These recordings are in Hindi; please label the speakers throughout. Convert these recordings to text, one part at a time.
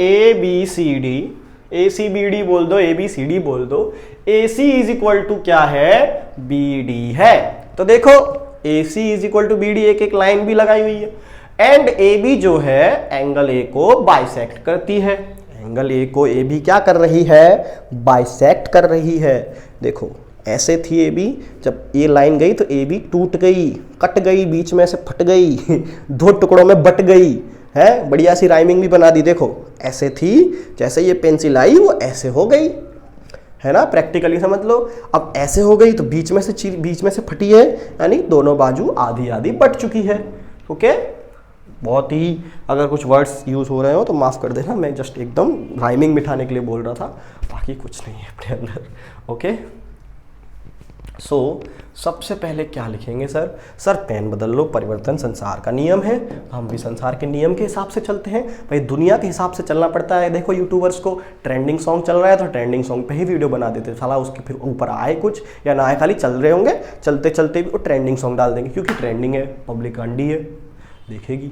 Speaker 1: A B C D, A C B D बोल दो, ए बी सी डी बोल दो, A C is equal to क्या है, बी डी है। तो देखो A C is equal to B D, एक एक लाइन भी लगाई हुई है। एंड ए बी जो है एंगल ए को बाइसेक्ट करती है, एंगल ए को ए बी क्या कर रही है, बाइसेक्ट कर रही है। देखो ऐसे थी ए बी, जब ये लाइन गई तो ए बी टूट गई, कट गई, बीच में से फट गई दो टुकड़ों में बट गई है, बढ़िया सी राइमिंग भी बना दी। देखो ऐसे थी, जैसे ये पेंसिल आई वो ऐसे हो गई, है ना, प्रैक्टिकली समझ लो। अब ऐसे हो गई तो बीच में से फटी है, यानी दोनों बाजू आधी आधी बट चुकी है। ओके, बहुत ही अगर कुछ वर्ड्स यूज हो रहे हो तो माफ कर देना, मैं जस्ट एकदम राइमिंग बिठाने के लिए बोल रहा था, बाकी कुछ नहीं है अपने अंदर। ओके, सो सबसे पहले क्या लिखेंगे सर पेन बदल लो, परिवर्तन संसार का नियम है, हम भी संसार के नियम के हिसाब से चलते हैं भाई, दुनिया के हिसाब से चलना पड़ता है। देखो यूट्यूबर्स को ट्रेंडिंग सॉन्ग चल रहा है तो ट्रेंडिंग सॉन्ग पे ही वीडियो बना देते, साला उसके फिर ऊपर आए कुछ या ना आए, खाली चल रहे होंगे, चलते चलते भी वो ट्रेंडिंग सॉन्ग डाल देंगे, क्योंकि ट्रेंडिंग है, पब्लिक अंडी है, देखेगी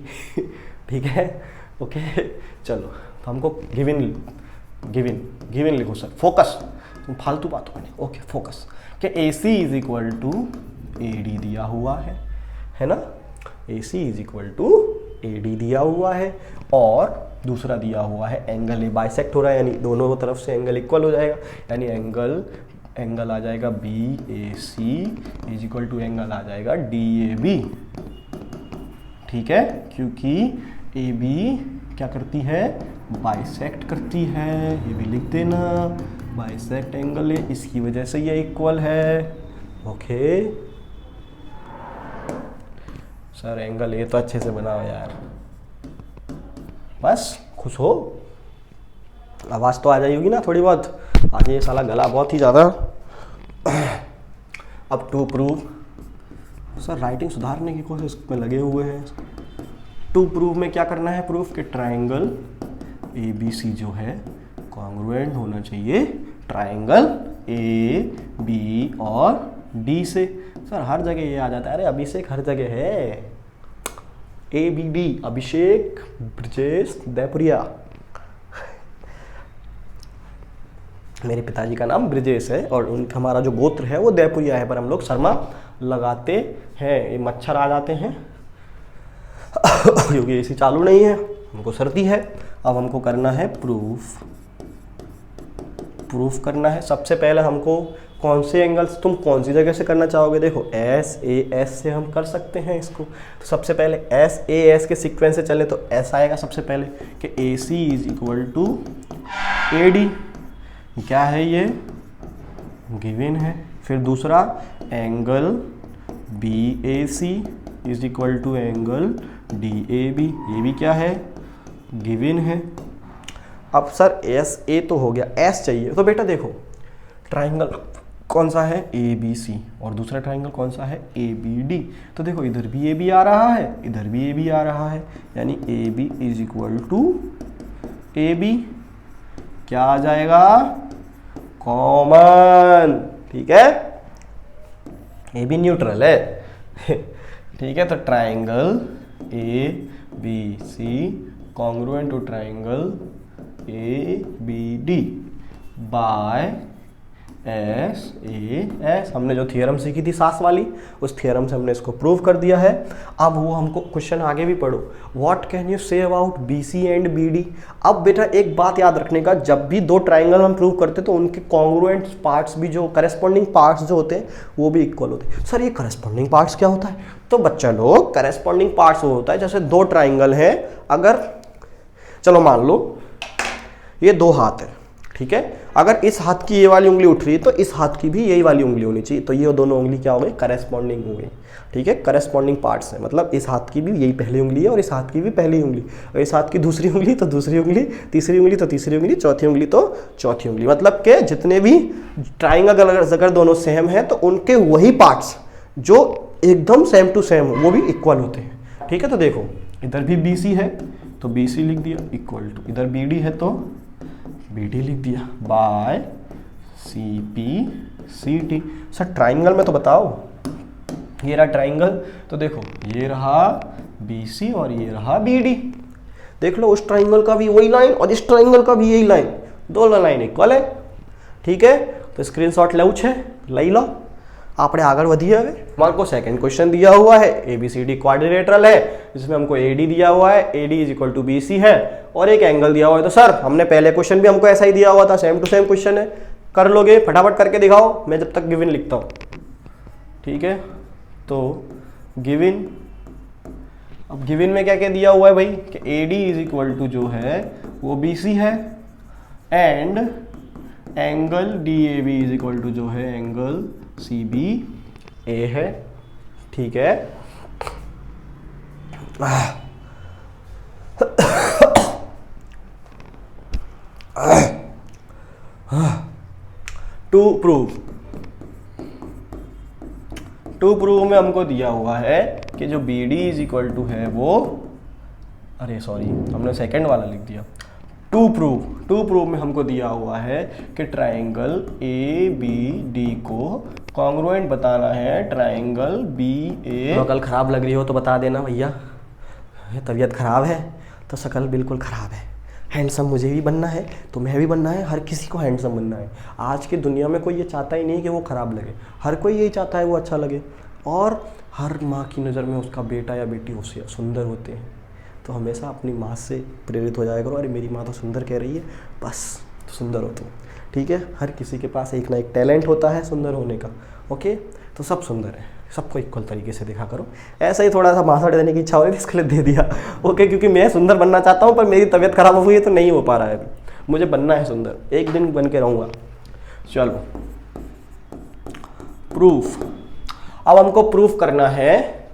Speaker 1: ठीक है। ओके चलो, तो हमको गिवन लिखो सर, फोकस, तुम फालतू बातों में। ओके फोकस कि A C is equal to A D दिया हुआ है ना, A C is equal to A D दिया हुआ है, और दूसरा दिया हुआ है एंगल ए बाइसेक्ट हो रहा है, यानी दोनों तरफ से एंगल इक्वल हो जाएगा, यानी एंगल आ जाएगा B A C is equal to angle आ जाएगा डी ए बी। ठीक है, क्योंकि ए बी क्या करती है, बाइसेक्ट करती है, ये भी लिख देना, बाइसेक्ट एंगल है, इसकी वजह से ये इक्वल है। ओके सर एंगल ए तो अच्छे से बनाओ यार, बस खुश हो, आवाज तो आ जाएगी ना थोड़ी बहुत, आज ये साला गला बहुत ही ज़्यादा। अब टू प्रूव, सर राइटिंग सुधारने की कोशिश में लगे हुए हैं। टू प्रूव में क्या करना है, प्रूफ कि ट्राइंगल ए बी सी जो है कॉन्ग्रुएंट होना चाहिए ट्राइंगल ए बी और डी से। सर हर जगह ये आ जाता है, अरे अभिषेक हर जगह है, ए बी डी, अभिषेक ब्रजेश देवपुरिया, मेरे पिताजी का नाम ब्रजेश है और हमारा जो गोत्र है वो देवपुरिया है, पर हम लोग शर्मा लगाते हैं। ये मच्छर आ जाते हैं क्योंकि एसी चालू नहीं है, हमको सर्दी है। अब हमको करना है प्रूफ करना है। सबसे पहले हमको कौन से एंगल्स, तुम कौन सी जगह से करना चाहोगे, देखो एस ए एस से हम कर सकते हैं इसको। तो सबसे पहले एस ए एस के सीक्वेंस से चले तो एस आएगा सबसे पहले कि A C is equal to A D, क्या है ये, गिवन है। फिर दूसरा angle B A C is equal to angle D A B, ये भी क्या है, गिवन है। अब सर एस ए तो हो गया, एस चाहिए, तो बेटा देखो ट्राइंगल कौन सा है, ए बी सी, और दूसरा ट्राइंगल कौन सा है, ए बी डी। तो देखो इधर भी ए बी आ रहा है, इधर भी ए बी आ रहा है, यानी A B is equal to A B, क्या आ जाएगा, कॉमन। ठीक है, ए बी न्यूट्रल है ठीक है, तो triangle A B C congruent to triangle A B D by S A S. हमने जो थियरम सीखी थी सास वाली, उस थियरम से हमने इसको प्रूव कर दिया है। अब वो हमको क्वेश्चन आगे भी पढ़ो, what can you say about B C and B D. अब बेटा एक बात याद रखने का, जब भी दो ट्राइंगल हम प्रूव करते तो उनके कॉन्ग्रुएंट पार्ट्स भी, जो करस्पॉन्डिंग पार्ट्स जो होते हैं वो भी इक्वल होते हैं। सर ये करस्पॉन्डिंग पार्ट्स क्या होता है, तो बच्चा लोग करस्पॉन्डिंग पार्ट्स वो होता है जैसे दो ट्राइंगल हैं, अगर चलो मान लो ये दो हाथ है, ठीक है, अगर इस हाथ की ये वाली उंगली उठ रही है तो इस हाथ की भी यही वाली उंगली होनी चाहिए, तो ये दोनों उंगली क्या हो गई, करस्पॉन्डिंग हो गई। ठीक है, करस्पॉन्डिंग पार्ट्स है, मतलब इस हाथ की भी यही पहली उंगली है और इस हाथ की भी पहली उंगली, और इस हाथ की दूसरी उंगली तो दूसरी उंगली, तीसरी उंगली तो तीसरी उंगली, चौथी उंगली तो चौथी उंगली। मतलब कि जितने भी ट्राइंगल अगर दोनों सेम है तो उनके वही पार्ट्स जो एकदम सेम टू सेम वो भी इक्वल होते हैं। ठीक है, तो देखो इधर भी बी सी है तो बी सी लिख दिया इक्वल टू, इधर बी डी है तो बी डी लिख दिया by C P C T. Sir triangle में तो बताओ, ये रहा ट्राइंगल, तो देखो ये रहा बी सी और ये रहा बी डी, देख लो, उस ट्राइंगल का भी वही लाइन और इस ट्राइंगल का भी यही लाइन, दोनों लाइन इक्वल है। ठीक है, तो स्क्रीनशॉट लेવું છે લઈ લો। આપણે આગળ વધીએ હવે। हमारे को सेकंड क्वेश्चन दिया हुआ है, ABCD क्वाड्रिलेटरल है, जिसमें हमको AD दिया हुआ है, AD is equal to BC है, और एक एंगल दिया हुआ है। तो सर हमने पहले क्वेश्चन भी हमको ऐसा ही दिया हुआ था, सेम टू सेम क्वेश्चन है, कर लोगे? फटाफट करके दिखाओ, मैं जब तक गिवन लिखता हूँ। ठीक है, तो गिवन, अब गिवन में क्या क्या दिया हुआ है भाई कि AD इज इक्वल टू जो है वो BC है, and angle DAB is equal to जो है एंगल CBA है। ठीक है, टू प्रूव में हमको दिया हुआ है कि जो BD इज इक्वल टू है वो, अरे सॉरी हमने सेकंड वाला लिख दिया। टू प्रूव में हमको दिया हुआ है कि ट्राइंगल ABD को कॉन्ग्रुएंट बताना है ट्राइंगल BA। शक्ल खराब लग रही हो तो बता देना भैया, तबीयत खराब है तो शक्ल बिल्कुल खराब है। हैंडसम मुझे भी बनना है, तो मैं भी बनना है, हर किसी को हैंडसम बनना है। आज की दुनिया में कोई ये चाहता ही नहीं कि वो खराब लगे, हर कोई यही चाहता है वो अच्छा लगे, और हर माँ की नज़र में उसका बेटा या बेटी उससे सुंदर होते हैं। तो हमेशा अपनी माँ से प्रेरित हो जाया करो, अरे मेरी माँ तो सुंदर कह रही है, बस तो सुंदर हो तुम। ठीक है, हर किसी के पास एक ना एक टैलेंट होता है सुंदर होने का। ओके, तो सब सुंदर है, सबको इक्वल तरीके से देखा करो। ऐसा ही थोड़ा सा भाषण देने की इच्छा हो रही थी, इसके लिए दे दिया। ओके, क्योंकि मैं सुंदर बनना चाहता हूँ, पर मेरी तबीयत खराब हो गई है तो नहीं हो पा रहा है अभी। मुझे बनना है सुंदर, एक दिन बन के रहूँगा। चलो प्रूफ, अब हमको प्रूफ करना है।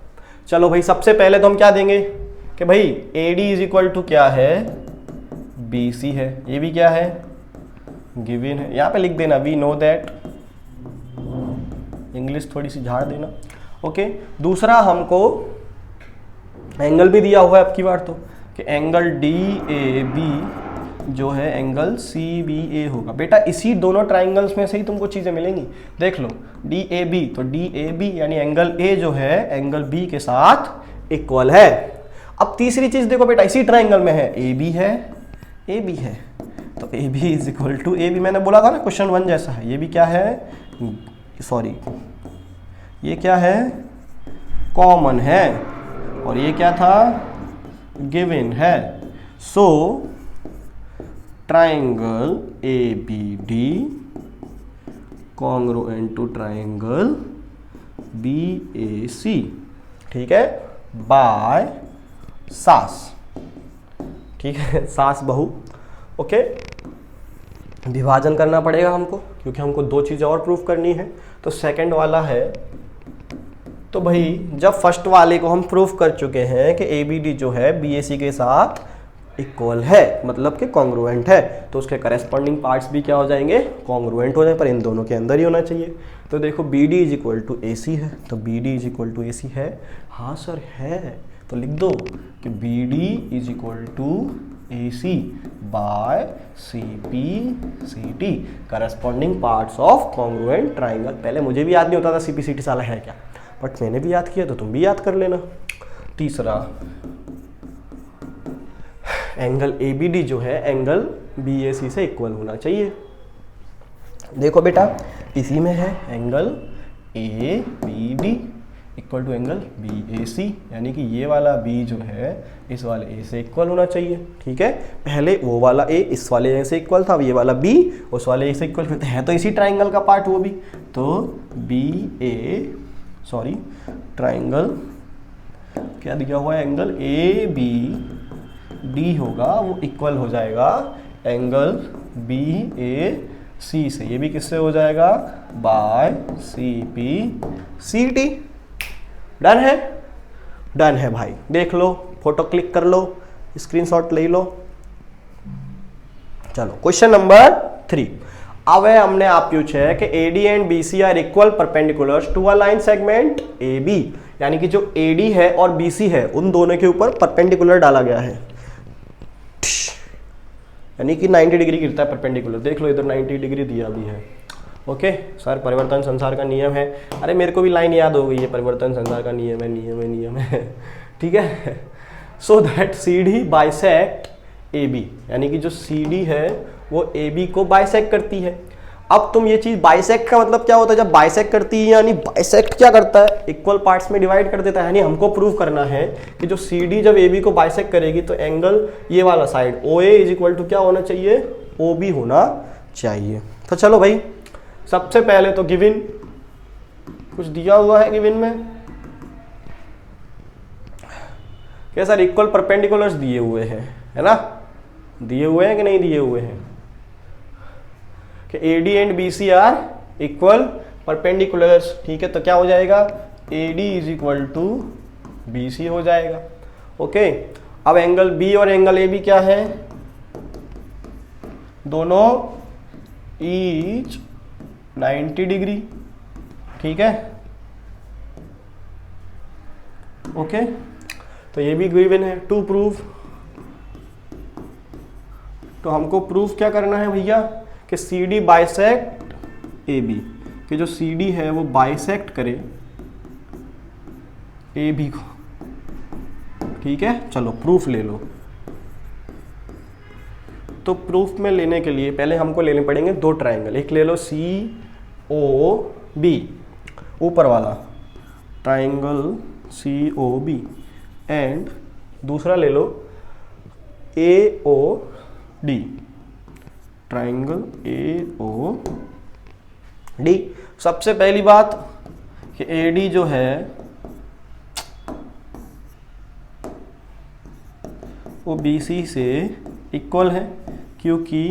Speaker 1: चलो भाई, सबसे पहले तो हम क्या देंगे कि भाई AD इज इक्वल टू क्या है, BC है। ये भी क्या है, गिवन है। यहाँ पे लिख देना वी नो दैट, इंग्लिश थोड़ी सी झाड़ देना। ओके, दूसरा हमको एंगल भी दिया हुआ है अब की बार तो, कि एंगल DAB जो है एंगल CBA होगा। बेटा इसी दोनों ट्राइंगल्स में से ही तुमको चीज़ें मिलेंगी। देख लो DAB, तो DAB यानी एंगल A जो है एंगल B के साथ इक्वल है। अब तीसरी चीज़ देखो बेटा, इसी ट्राइंगल में है AB है, AB है, तो AB is equal to AB, मैंने बोला था ना क्वेश्चन 1 जैसा है। ये भी क्या है, सॉरी ये क्या है, कॉमन है, और ये क्या था, गिवन है। So triangle ABD congruent to triangle BAC, ठीक है, बाय सास। ठीक है, सास बहू। ओके, विभाजन करना पड़ेगा हमको, क्योंकि हमको दो चीज़ें और प्रूफ करनी है। तो सेकंड वाला है, तो भाई जब फर्स्ट वाले को हम प्रूफ कर चुके हैं कि ABD जो है BAC के साथ इक्वल है, मतलब कि कॉन्ग्रुएंट है, तो उसके करेस्पॉन्डिंग पार्ट्स भी क्या हो जाएंगे, कॉन्ग्रुएंट हो जाए, पर इन दोनों के अंदर ही होना चाहिए। तो देखो BD is equal to AC है, तो BD is equal to AC है। हाँ सर है, तो लिख दो कि BD is equal to AC by CPCT, corresponding parts of congruent triangle. पहले मुझे भी याद नहीं होता था CPCT साला है क्या, बट मैंने भी याद किया तो तुम भी याद कर लेना। तीसरा, एंगल ABD जो है एंगल BAC से इक्वल होना चाहिए। देखो बेटा, इसी में है angle ABD equal to angle BAC, यानी कि ये वाला B जो है इस वाले A से इक्वल होना चाहिए। ठीक है, पहले वो वाला A इस वाले A से इक्वल था, अब ये वाला B उस वाले A से इक्वल है, तो इसी ट्राइंगल का पार्ट वो भी। तो ट्राइंगल क्या दिया हुआ है, एंगल ABD होगा, वो इक्वल हो जाएगा एंगल BAC से। ये भी किससे हो जाएगा, बाय CPCT। डन है, डन है भाई। देख लो, फोटो क्लिक कर लो, स्क्रीनशॉट ले लो। चलो क्वेश्चन नंबर 3। अब हमने आप पूछे है कि AD and BC are equal perpendiculars to a line segment AB, यानी कि जो AD है और BC है उन दोनों के ऊपर परपेंडिकुलर डाला गया है, यानी कि 90 डिग्री गिरता है परपेंडिकुलर। देख लो इधर 90 डिग्री दिया भी है। ओके सर, परिवर्तन संसार का नियम है। अरे मेरे को भी लाइन याद हो गई है, परिवर्तन संसार का नियम है, नियम है, नियम है। ठीक है, so that C D bisect A B, यानी कि जो सी डी है वो ए बी को बाइसेक्ट करती है। अब तुम ये चीज, बाइसेक्ट का मतलब क्या होता है, जब बाइसेक्ट करती है यानी बाइसेक्ट क्या करता है, इक्वल पार्ट्स में डिवाइड कर देता है। यानी हमको प्रूव करना है कि जो सी डी जब ए बी को बाइसेक्ट करेगी तो एंगल ये वाला side O A is equal to क्या होना चाहिए, ओ बी होना चाहिए। तो चलो भाई, सबसे पहले तो गिवन कुछ दिया हुआ है, गिवन में क्या सर, इक्वल परपेंडिकुलर्स दिए हुए हैं, है ना, दिए हुए हैं कि नहीं दिए हुए हैं, कि AD and BC are equal perpendiculars. ठीक है, तो क्या हो जाएगा, AD is equal to BC हो जाएगा। ओके, अब एंगल B और एंगल AB क्या है, दोनों ईच 90 डिग्री। ठीक है, ओके, तो ये भी गिवन है। टू प्रूव, तो हमको प्रूफ क्या करना है भैया कि C D bisect A B, कि जो सी डी है वो बाइसेक्ट करे ए बी को। ठीक है, चलो प्रूफ ले लो। तो प्रूफ में लेने के लिए पहले हमको लेने पड़ेंगे दो ट्राइंगल। एक ले लो सी ओ बी, ऊपर वाला triangle C O B, and दूसरा ले लो A O D, triangle A O D. सबसे पहली बात कि ए डी जो है वो बी सी से इक्वल है, क्योंकि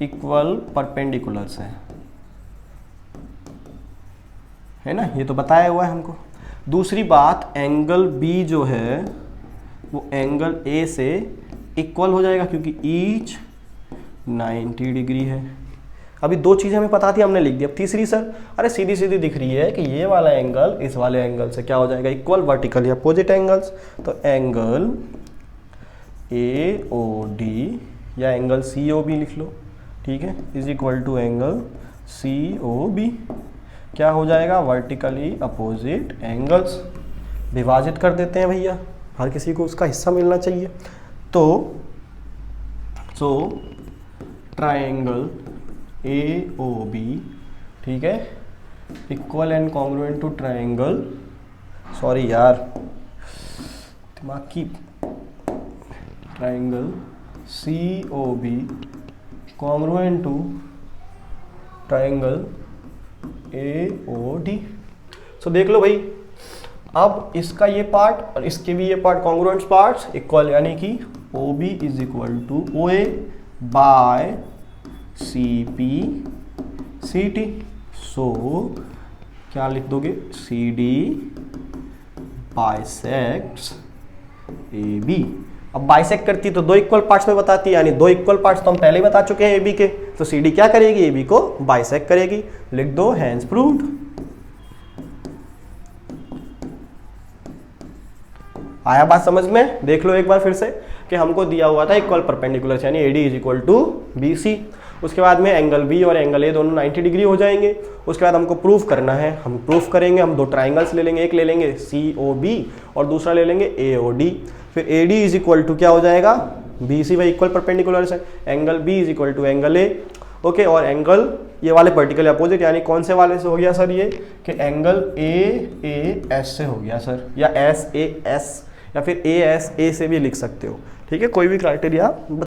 Speaker 1: इक्वल परपेंडिकुलर्स है ना, ये तो बताया हुआ है हमको। दूसरी बात, एंगल बी जो है वो एंगल ए से इक्वल हो जाएगा, क्योंकि ईच 90 डिग्री है। अभी दो चीज़ें हमें पता थी, हमने लिख दिया। अब तीसरी सर, अरे सीधी सीधी दिख रही है कि ये वाला एंगल इस वाले एंगल से क्या हो जाएगा, इक्वल, वर्टिकली अपोजिट एंगल्स। तो एंगल ए ओ डी या एंगल सी ओ बी लिख लो, ठीक है, is equal to angle C O B. क्या हो जाएगा, वर्टिकली अपोजिट एंगल्स। विभाजित कर देते हैं भैया, हर किसी को उसका हिस्सा मिलना चाहिए। तो so triangle A O B, ठीक है, equal and congruent to triangle, sorry यार दिमाग की, triangle C O B congruent to triangle A O D. So देख लो भाई, अब इसका ये पार्ट और इसके भी ये पार्ट कॉन्ग्रुएंट पार्ट्स इक्वल, यानी कि O B is equal to O A by C P C T. So क्या लिख दोगे, C D bisects A B. अब बाइसेक्ट करती है तो दो इक्वल पार्ट्स में बताती है, यानी दो इक्वल पार्ट्स तो हम पहले ही बता चुके हैं ए बी के। तो सी डी क्या करेगी, ए बी को बाइसेक्ट करेगी। लिख दो, हैंस प्रूव्ड। आया बात समझ में? देख लो एक बार फिर से कि हमको दिया हुआ था इक्वल परपेंडिकुलर, यानी AD is equal to B C. उसके बाद में एंगल बी और एंगल ए दोनों 90 डिग्री हो जाएंगे। उसके बाद हमको प्रूफ करना है, हम प्रूफ करेंगे, हम दो ट्राइंगल्स ले लेंगे, एक ले लेंगे सी ओ बी और दूसरा ले लेंगे ए ओ डी। फिर A D is equal to क्या हो जाएगा, बी सी, वही इक्वल परपेंडिकुलर है, angle B is equal to angle A. Okay, और एंगल ये वाले वर्टिकल अपोजिट, यानी कौन से वाले से हो गया सर, ये कि एंगल ए एस से हो गया सर, या एस ए एस, या फिर ए एस ए से भी लिख सकते हो। ठीक है, कोई भी क्राइटेरिया